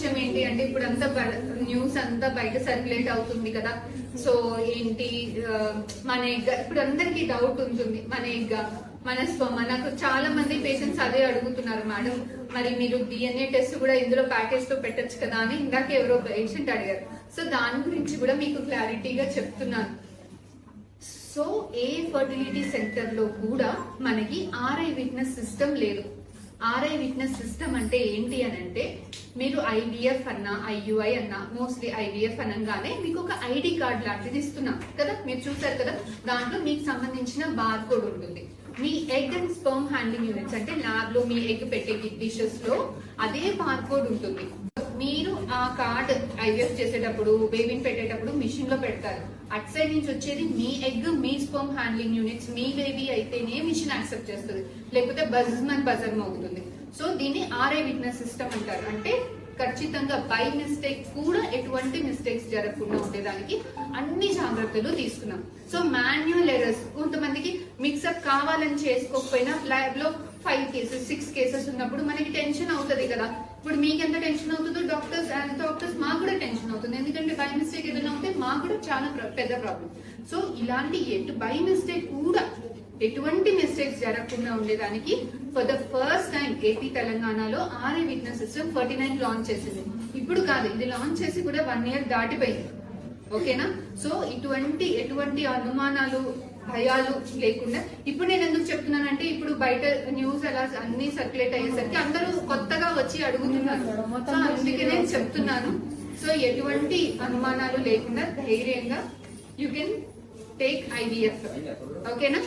విషయం ఏంటి అంటే ఇప్పుడు అంతా న్యూస్ అంతా బయట సర్క్యులేట్ అవుతుంది కదా. సో ఏంటి మన ఎగ్, ఇప్పుడు అందరికి డౌట్ ఉంటుంది మన ఎగ్ మన స్పర్మ్. నాకు చాలా మంది పేషెంట్స్ అదే అడుగుతున్నారు, మేడం మరి మీరు DNA టెస్ట్ కూడా ఇందులో ప్యాకేజ్ తో పెట్టచ్చు కదా అని ఇందాక ఎవరో పేషెంట్ అడిగారు. సో దాని గురించి కూడా మీకు క్లారిటీగా చెప్తున్నాను. సో ఏ ఫర్టిలిటీ సెంటర్ లో కూడా మనకి RI విట్నెస్ సిస్టమ్ లేదు. RI విట్నెస్ సిస్టమ్ అంటే ఏంటి అని అంటే, మీరు IVF అన్నా IUI అన్నా, మోస్ట్లీ IVF అనగానే మీకు ఒక ID కార్డ్ లాంటిది ఇస్తున్నాం కదా, మీరు చూసారు కదా. దాంట్లో మీకు సంబంధించిన బార్ కోడ్ ఉంటుంది. మీ egg and sperm handling units అంటే ల్యాబ్ లో మీ ఎగ్ పెట్టే డిషెస్ లో అదే బార్ కోడ్ ఉంటుంది. మీరు ఆ కార్డ్ IVF చేసేటప్పుడు, బేబీని పెట్టేటప్పుడు మిషన్ లో పెడతారు. అట్ సైడ్ నుంచి వచ్చేది మీ ఎగ్, మీ స్పర్మ్ హ్యాండ్లింగ్ యూనిట్స్, మీ బేబీ అయితేనే మిషన్ యాక్సెప్ట్ చేస్తుంది, లేకపోతే బజర్ మోగుతుంది. సో దీన్ని RI విట్నెస్ సిస్టమ్ అంటారు. అంటే ఖచ్చితంగా బై మిస్టేక్ కూడా ఎటువంటి మిస్టేక్స్ జరగకుండా ఉండేదానికి అన్ని జాగ్రత్తలు తీసుకున్నాం. సో మాన్యువల్ ఎర్రర్స్, కొంతమందికి మిక్సప్ కావాలని చేసుకోకపోయినా ల్యాబ్ లో 5 కేసెస్ 6 కేసెస్ ఉన్నప్పుడు మనకి టెన్షన్ అవుతుంది కదా. ఇప్పుడు మీకు ఎంత టెన్షన్ అవుతుందో డాక్టర్స్ మాకు కూడా టెన్షన్ అవుతుంది. ఎందుకంటే బై మిస్టేక్ ఏదైనా ఉంటే మాకు కూడా చాలా పెద్ద ప్రాబ్లం. సో ఇలాంటి బై మిస్టేక్ కూడా ఎటువంటి మిస్టేక్స్ జరగకుండా ఉండేదానికి for the first time AP తెలంగాణలో RI విట్నెస్ సిస్టమ్ 49 లాంచ్ చేసింది. ఇప్పుడు కాదు, ఇది లాంచ్ చేసి కూడా 1 year దాటిపోయింది. ఓకేనా. సో ఎటువంటి అనుమానాలు, భయాలు లేకుండా ఇప్పుడు నేను ఎందుకు చెప్తున్నానంటే, ఇప్పుడు బయట న్యూస్ అలా అన్ని సర్క్యులేట్ అయ్యేసరికి అందరూ కొత్తగా వచ్చి అడుగుతున్నారు. సో అందుకే నేను చెప్తున్నాను. సో ఎటువంటి అనుమానాలు లేకుండా ధైర్యంగా యూ కెన్ టేక్ IVF. ఓకేనా.